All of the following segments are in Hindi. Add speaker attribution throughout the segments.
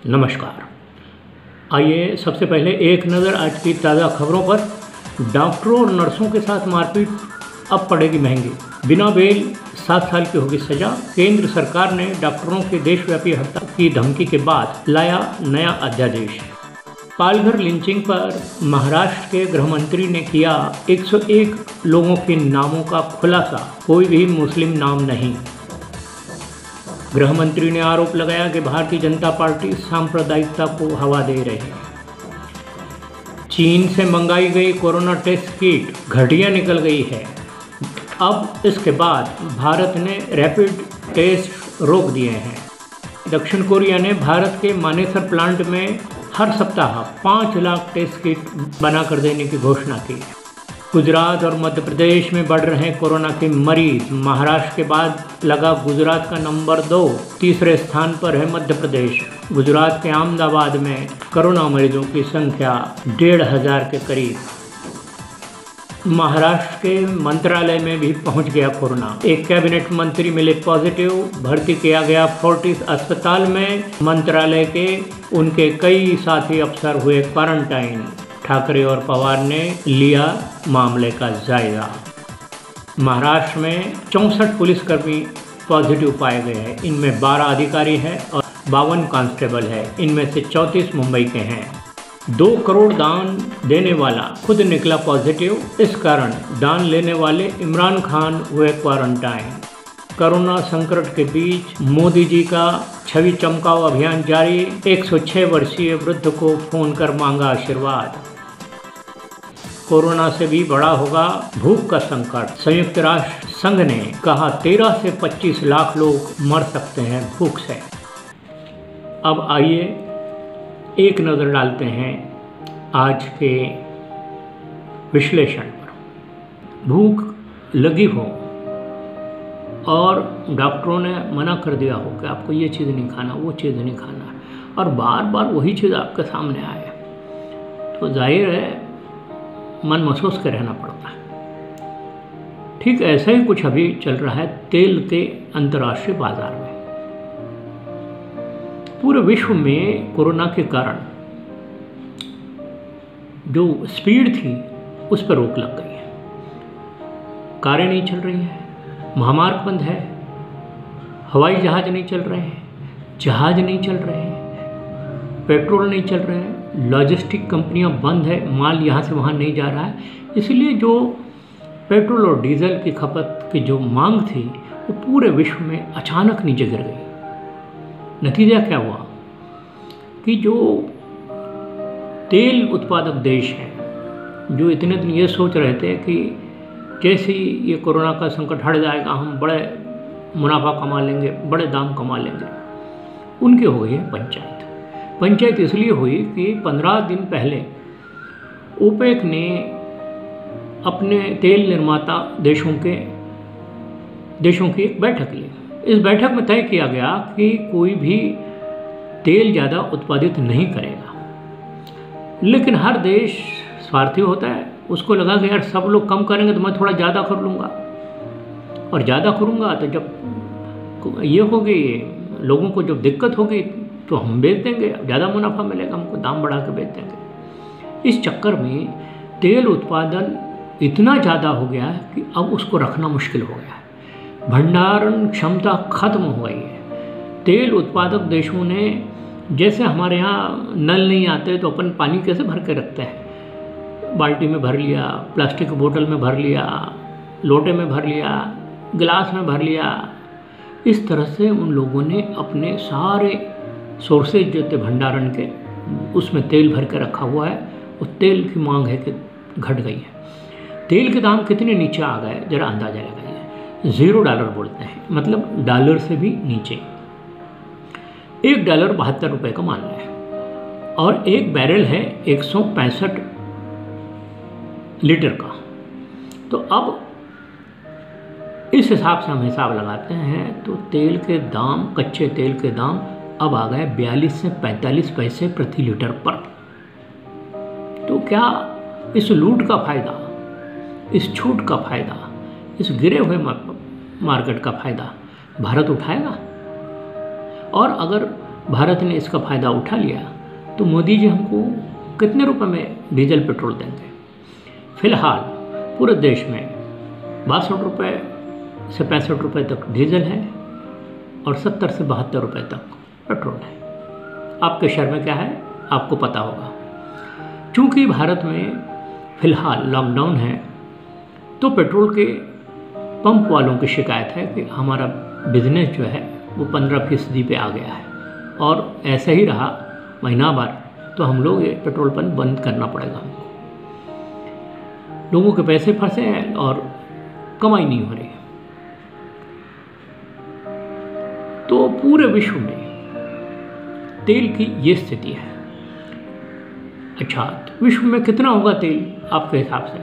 Speaker 1: नमस्कार। आइए सबसे पहले एक नज़र आज की ताज़ा खबरों पर। डॉक्टरों और नर्सों के साथ मारपीट अब पड़ेगी महंगी, बिना बेल 7 साल की होगी सजा। केंद्र सरकार ने डॉक्टरों के देशव्यापी हड़ताल की धमकी के बाद लाया नया अध्यादेश। पालघर लिंचिंग पर महाराष्ट्र के गृह मंत्री ने किया 101 लोगों के नामों का खुलासा, कोई भी मुस्लिम नाम नहीं। गृह मंत्री ने आरोप लगाया कि भारतीय जनता पार्टी सांप्रदायिकता को हवा दे रही है। चीन से मंगाई गई कोरोना टेस्ट किट घटिया निकल गई है। अब इसके बाद भारत ने रैपिड टेस्ट रोक दिए हैं। दक्षिण कोरिया ने भारत के मानेसर प्लांट में हर सप्ताह 5 लाख टेस्ट किट बनाकर देने की घोषणा की। गुजरात और मध्य प्रदेश में बढ़ रहे कोरोना के मरीज। महाराष्ट्र के बाद लगा गुजरात का नंबर 2, तीसरे स्थान पर है मध्य प्रदेश। गुजरात के अहमदाबाद में कोरोना मरीजों की संख्या 1,500 के करीब। महाराष्ट्र के मंत्रालय में भी पहुंच गया कोरोना। एक कैबिनेट मंत्री मिले पॉजिटिव, भर्ती किया गया फोर्टिस अस्पताल में। मंत्रालय के उनके कई साथी अफसर हुए क्वारंटाइन। ठाकरे और पवार ने लिया मामले का जायजा। महाराष्ट्र में 64 पुलिसकर्मी पॉजिटिव पाए गए हैं। इनमें 12 अधिकारी हैं और 52 कांस्टेबल हैं। इनमें से 34 मुंबई के हैं। 2 करोड़ दान देने वाला खुद निकला पॉजिटिव। इस कारण दान लेने वाले इमरान खान हुए क्वारंटाइन। कोरोना संकट के बीच मोदी जी का छवि चमकाओ अभियान जारी। 106 वर्षीय वृद्ध को फोन कर मांगा आशीर्वाद। कोरोना से भी बड़ा होगा भूख का संकट। संयुक्त राष्ट्र संघ ने कहा 13 से 25 लाख लोग मर सकते हैं भूख से। अब आइए एक नज़र डालते हैं आज के विश्लेषण पर। भूख लगी हो और डॉक्टरों ने मना कर दिया हो कि आपको ये चीज़ नहीं खाना, वो चीज़ नहीं खाना, और बार बार वही चीज़ आपके सामने आए, तो जाहिर है मन महसूस के रहना पड़ता है। ठीक ऐसा ही कुछ अभी चल रहा है तेल के अंतर्राष्ट्रीय बाजार में। पूरे विश्व में कोरोना के कारण जो स्पीड थी उस पर रोक लग गई है। कारें नहीं चल रही हैं, महामार्ग बंद है, हवाई जहाज नहीं चल रहे हैं, जहाज नहीं चल रहे हैं, पेट्रोल नहीं चल रहे हैं, लॉजिस्टिक कंपनियां बंद है, माल यहाँ से वहाँ नहीं जा रहा है। इसलिए जो पेट्रोल और डीजल की खपत की जो मांग थी वो पूरे विश्व में अचानक नीचे गिर गई। नतीजा क्या हुआ कि जो तेल उत्पादक देश हैं, जो इतने दिन ये सोच रहे थे कि जैसे ही ये कोरोना का संकट हट जाएगा हम बड़े मुनाफा कमा लेंगे, बड़े दाम कमा लेंगे, उनकी हो गई है पंचायत। पंचायत इसलिए हुई कि 15 दिन पहले ओपेक ने अपने तेल निर्माता देशों की एक बैठक ली। इस बैठक में तय किया गया कि कोई भी तेल ज़्यादा उत्पादित नहीं करेगा। लेकिन हर देश स्वार्थी होता है, उसको लगा कि यार सब लोग कम करेंगे तो मैं थोड़ा ज़्यादा कर लूँगा, और ज़्यादा करूँगा तो जब ये होगी लोगों को जब दिक्कत होगी तो हम बेच देंगे, ज़्यादा मुनाफा मिलेगा, हमको दाम बढ़ा के बेच देंगे। इस चक्कर में तेल उत्पादन इतना ज़्यादा हो गया है कि अब उसको रखना मुश्किल हो गया है। भंडारण क्षमता खत्म हो गई है। तेल उत्पादक देशों ने, जैसे हमारे यहाँ नल नहीं आते तो अपन पानी कैसे भर के रखते हैं, बाल्टी में भर लिया, प्लास्टिक बोतल में भर लिया, लोटे में भर लिया, गिलास में भर लिया, इस तरह से उन लोगों ने अपने सारे सोर्सेज जो थे भंडारण के, उसमें तेल भर के रखा हुआ है। उस तेल की मांग है कि घट गई है। तेल के दाम कितने नीचे आ गए जरा अंदाजा लगाइए। $0 बोलते हैं, मतलब डॉलर से भी नीचे। $1 ₹72 का मान है, और एक बैरल है 165 लीटर का। तो अब इस हिसाब से हम हिसाब लगाते हैं तो तेल के दाम, कच्चे तेल के दाम अब आ गए 42 से 45 पैसे प्रति लीटर पर। तो क्या इस लूट का फायदा, इस छूट का फायदा, इस गिरे हुए मार्केट का फायदा भारत उठाएगा? और अगर भारत ने इसका फ़ायदा उठा लिया तो मोदी जी हमको कितने रुपए में डीजल पेट्रोल देंगे। फिलहाल पूरे देश में 62 रुपये से 65 रुपये तक डीजल है और 70 से 72 रुपये तक पेट्रोल है। आपके शहर में क्या है आपको पता होगा। चूँकि भारत में फ़िलहाल लॉकडाउन है तो पेट्रोल के पंप वालों की शिकायत है कि हमारा बिजनेस जो है वो 15% पे आ गया है और ऐसा ही रहा महीना भर तो हम लोग ये पेट्रोल पंप बंद करना पड़ेगा हमको। लोगों के पैसे फंसे हैं और कमाई नहीं हो रही। तो पूरे विश्व में तेल की ये स्थिति है। अच्छा, तो विश्व में कितना होगा तेल आपके हिसाब से?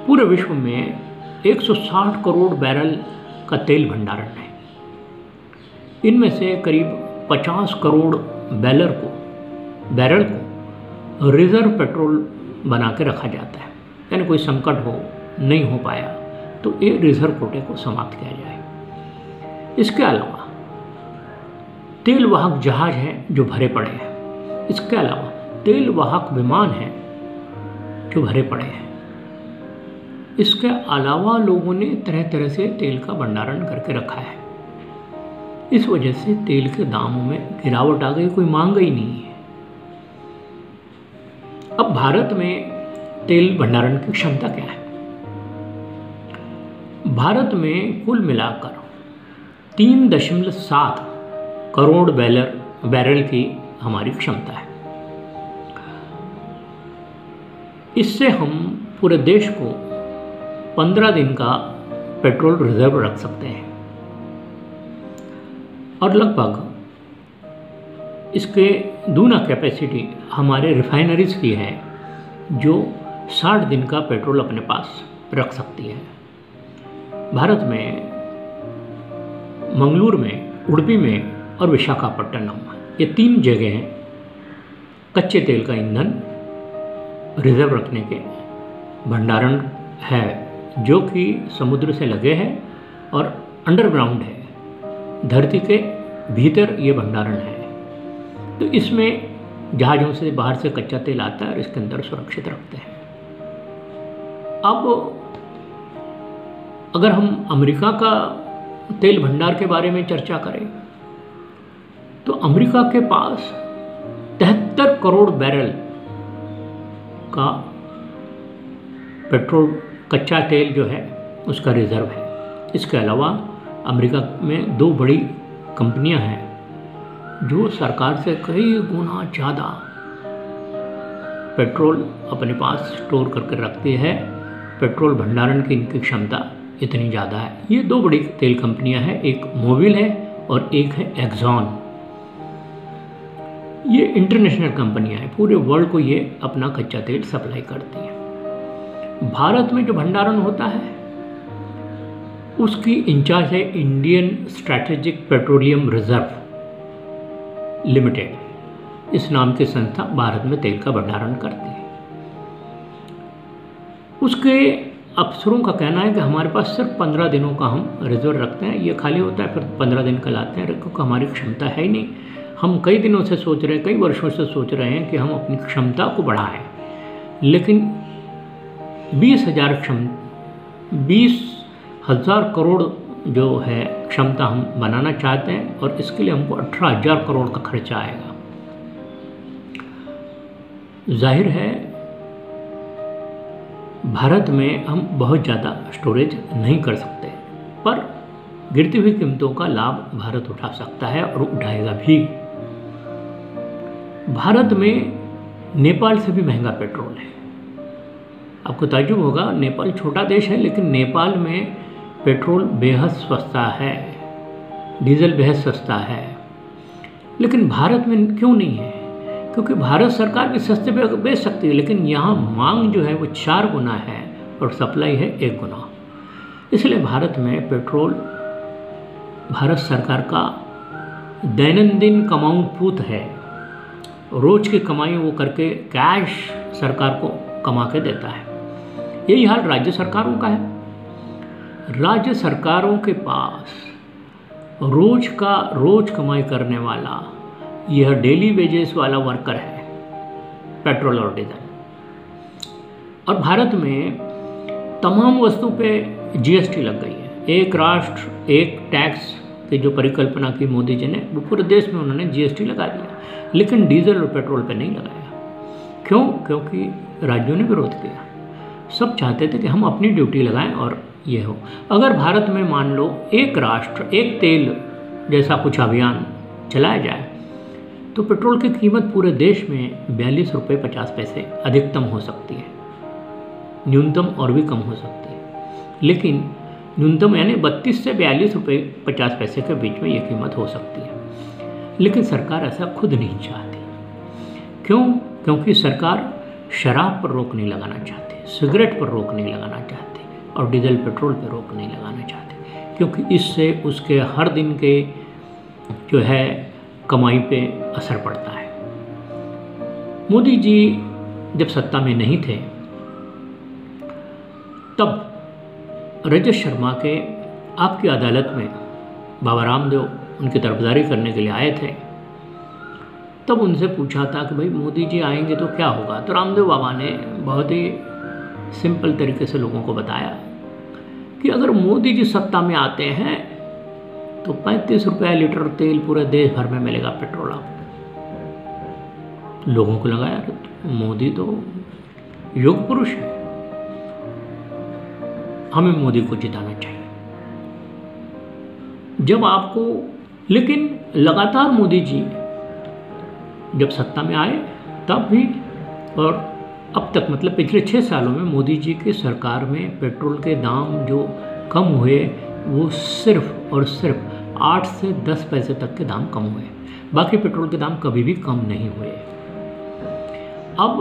Speaker 1: पूरे विश्व में 160 करोड़ बैरल का तेल भंडारण है। इनमें से करीब 50 करोड़ बैरल को रिजर्व पेट्रोल बना के रखा जाता है, यानी कोई संकट हो नहीं हो पाया तो ये रिजर्व कोटे को समाप्त किया जाए। इसके अलावा तेल वाहक जहाज हैं जो भरे पड़े हैं। इसके अलावा तेल वाहक विमान हैं जो भरे पड़े हैं। इसके अलावा लोगों ने तरह तरह से तेल का भंडारण करके रखा है। इस वजह से तेल के दामों में गिरावट आ गई, कोई मांग ही नहीं है। अब भारत में तेल भंडारण की क्षमता क्या है? भारत में कुल मिलाकर 3.7 करोड़ बैरल की हमारी क्षमता है। इससे हम पूरे देश को 15 दिन का पेट्रोल रिजर्व रख सकते हैं और लगभग इसके दूना कैपेसिटी हमारे रिफाइनरीज की है जो 60 दिन का पेट्रोल अपने पास रख सकती है। भारत में मंगलूर में, उडुपी में और विशाखापट्टनम ये 3 जगह कच्चे तेल का ईंधन रिजर्व रखने के भंडारण है जो कि समुद्र से लगे हैं और अंडरग्राउंड है, धरती के भीतर ये भंडारण है। तो इसमें जहाज़ों से बाहर से कच्चा तेल आता है और इसके अंदर सुरक्षित रखते हैं। अब अगर हम अमेरिका का तेल भंडार के बारे में चर्चा करें तो अमेरिका के पास 73 करोड़ बैरल का पेट्रोल कच्चा तेल जो है उसका रिजर्व है। इसके अलावा अमेरिका में 2 बड़ी कंपनियां हैं जो सरकार से कई गुना ज़्यादा पेट्रोल अपने पास स्टोर करके रखती है। पेट्रोल भंडारण की इनकी क्षमता इतनी ज़्यादा है। ये 2 बड़ी तेल कंपनियां हैं, एक मोबिल है और एक है एक्सॉन। ये इंटरनेशनल कंपनियां हैं, पूरे वर्ल्ड को ये अपना कच्चा तेल सप्लाई करती हैं। भारत में जो भंडारण होता है उसकी इंचार्ज है Indian strategic petroleum reserve limited. इस नाम की संस्था भारत में तेल का भंडारण करती है। उसके अफसरों का कहना है कि हमारे पास सिर्फ 15 दिनों का हम रिजर्व रखते हैं, ये खाली होता है फिर 15 दिन का लाते हैं, क्योंकि हमारी क्षमता है ही नहीं। हम कई दिनों से सोच रहे हैं, कई वर्षों से सोच रहे हैं कि हम अपनी क्षमता को बढ़ाएं, लेकिन 20,000 करोड़ जो है क्षमता हम बनाना चाहते हैं और इसके लिए हमको 18,000 करोड़ का खर्चा आएगा। जाहिर है भारत में हम बहुत ज़्यादा स्टोरेज नहीं कर सकते, पर गिरती हुई कीमतों का लाभ भारत उठा सकता है और उठाएगा भी। भारत में नेपाल से भी महंगा पेट्रोल है। आपको ताज्जुब होगा, नेपाल छोटा देश है लेकिन नेपाल में पेट्रोल बेहद सस्ता है, डीजल बेहद सस्ता है। लेकिन भारत में क्यों नहीं है? क्योंकि भारत सरकार भी सस्ते पे बेच सकती है, लेकिन यहाँ मांग जो है वो 4 गुना है और सप्लाई है 1 गुना। इसलिए भारत में पेट्रोल भारत सरकार का दैनंदिन कमाऊ पूत है। रोज की कमाई वो करके कैश सरकार को कमा के देता है। यही हाल राज्य सरकारों का है। राज्य सरकारों के पास रोज कमाई करने वाला यह डेली वेजेस वाला वर्कर है, पेट्रोल और डीजल। और भारत में तमाम वस्तु पे जीएसटी लग गई है। एक राष्ट्र एक टैक्स की जो परिकल्पना की मोदी जी ने, वो पूरे देश में उन्होंने जीएसटी लगा दिया, लेकिन डीजल और पेट्रोल पे नहीं लगाया। क्यों? क्योंकि राज्यों ने विरोध किया। सब चाहते थे कि हम अपनी ड्यूटी लगाएं और ये हो। अगर भारत में मान लो एक राष्ट्र एक तेल जैसा कुछ अभियान चलाया जाए तो पेट्रोल की कीमत पूरे देश में 42 रुपये 50 पैसे अधिकतम हो सकती है, न्यूनतम और भी कम हो सकती है, लेकिन न्यूनतम यानी 32 से 42 रुपये 50 पैसे के बीच में ये कीमत हो सकती है। लेकिन सरकार ऐसा खुद नहीं चाहती। क्यों? क्योंकि सरकार शराब पर रोक नहीं लगाना चाहती, सिगरेट पर रोक नहीं लगाना चाहती और डीजल पेट्रोल पर रोक नहीं लगाना चाहती, क्योंकि इससे उसके हर दिन के जो है कमाई पे असर पड़ता है। मोदी जी जब सत्ता में नहीं थे तब रजत शर्मा के आपकी अदालत में बाबा रामदेव उनकी तरफदारी करने के लिए आए थे। तब उनसे पूछा था कि भाई मोदी जी आएंगे तो क्या होगा, तो रामदेव बाबा ने बहुत ही सिंपल तरीके से लोगों को बताया कि अगर मोदी जी सत्ता में आते हैं तो 35 रुपये लीटर तेल पूरे देश भर में मिलेगा, पेट्रोल आपको। लोगों को लगा यार मोदी तो युग पुरुष है, हमें मोदी को जिताना चाहिए। जब आपको, लेकिन लगातार मोदी जी जब सत्ता में आए तब भी और अब तक, मतलब पिछले 6 सालों में मोदी जी की सरकार में पेट्रोल के दाम जो कम हुए वो सिर्फ और सिर्फ 8 से 10 पैसे तक के दाम कम हुए। बाकी पेट्रोल के दाम कभी भी कम नहीं हुए। अब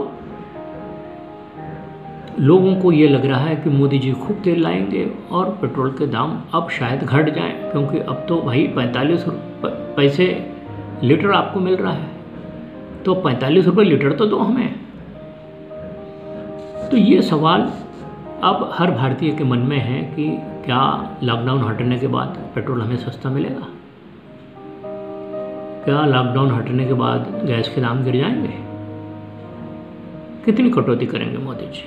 Speaker 1: लोगों को ये लग रहा है कि मोदी जी खूब तेल लाएंगे और पेट्रोल के दाम अब शायद घट जाएं, क्योंकि अब तो भाई 45 पैसे लीटर आपको मिल रहा है, तो 45 रुपये लीटर तो दो हमें। तो ये सवाल अब हर भारतीय के मन में है कि क्या लॉकडाउन हटने के बाद पेट्रोल हमें सस्ता मिलेगा? क्या लॉकडाउन हटने के बाद गैस के दाम गिर जाएंगे? कितनी कटौती करेंगे मोदी जी?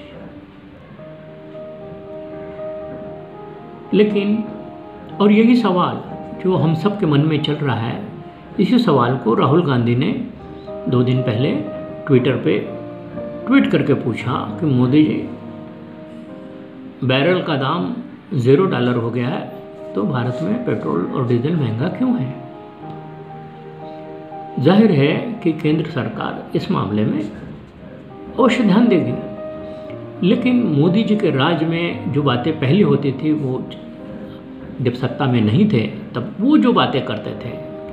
Speaker 1: लेकिन और यही सवाल जो हम सब के मन में चल रहा है, इसी सवाल को राहुल गांधी ने 2 दिन पहले ट्विटर पे ट्वीट करके पूछा कि मोदी जी बैरल का दाम $0 हो गया है तो भारत में पेट्रोल और डीजल महंगा क्यों है? जाहिर है कि केंद्र सरकार इस मामले में अवश्य ध्यान देगी, लेकिन मोदी जी के राज में जो बातें पहले होती थी, वो जब सत्ता में नहीं थे तब वो जो बातें करते थे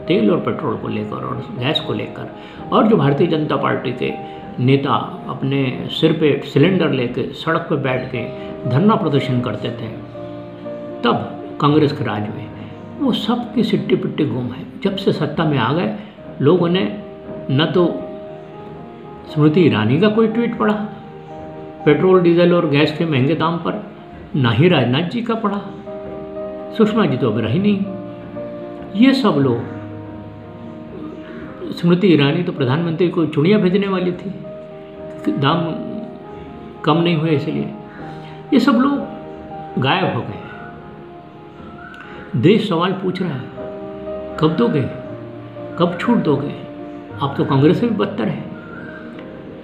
Speaker 1: तेल और पेट्रोल को लेकर और गैस को लेकर, और जो भारतीय जनता पार्टी के नेता अपने सिर पे सिलेंडर लेके सड़क पर बैठ के धरना प्रदर्शन करते थे तब कांग्रेस के राज में, वो सब की सिट्टी पिट्टी गुम है। जब से सत्ता में आ गए लोगों ने न तो स्मृति ईरानी का कोई ट्वीट पढ़ा पेट्रोल डीजल और गैस के महंगे दाम पर, ना ही राजनाथ जी का पढ़ा, सुषमा जी तो अब रही नहीं। ये सब लोग, स्मृति ईरानी तो प्रधानमंत्री को चुड़ियाँ भेजने वाली थी, दाम कम नहीं हुए इसलिए, ये सब लोग गायब हो गए। देश सवाल पूछ रहा है कब दोगे, कब छूट दोगे? आप तो कांग्रेस से भी बदतर है।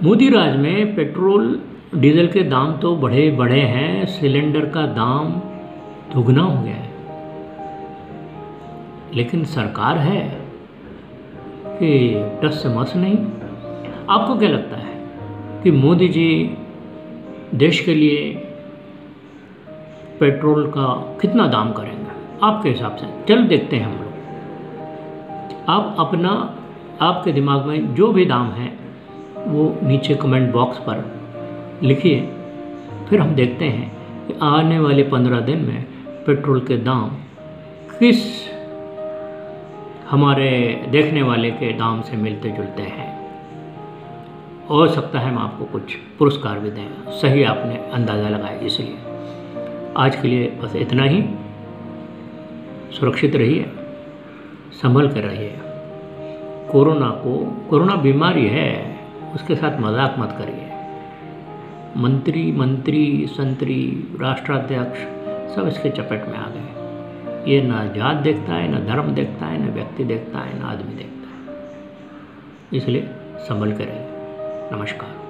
Speaker 1: मोदी राज में पेट्रोल डीजल के दाम तो बढ़े हैं, सिलेंडर का दाम दुगना हो गया है, लेकिन सरकार है कि टस से मस नहीं। आपको क्या लगता है कि मोदी जी देश के लिए पेट्रोल का कितना दाम करेंगे आपके हिसाब से? चल देखते हैं हम लोग। आप अपना, आपके दिमाग में जो भी दाम है वो नीचे कमेंट बॉक्स पर लिखिए, फिर हम देखते हैं कि आने वाले 15 दिन में पेट्रोल के दाम किस हमारे देखने वाले के दाम से मिलते जुलते हैं। हो सकता है हम आपको कुछ पुरस्कार भी दें, सही आपने अंदाज़ा लगाया। इसलिए आज के लिए बस इतना ही। सुरक्षित रहिए, संभल कर रहिए। कोरोना बीमारी है, उसके साथ मजाक मत करिए। मंत्री संतरी राष्ट्राध्यक्ष सब इसके चपेट में आ गए। ये ना जात देखता है, ना धर्म देखता है, ना व्यक्ति देखता है, ना आदमी देखता है। इसलिए संभल कर रहिए। नमस्कार।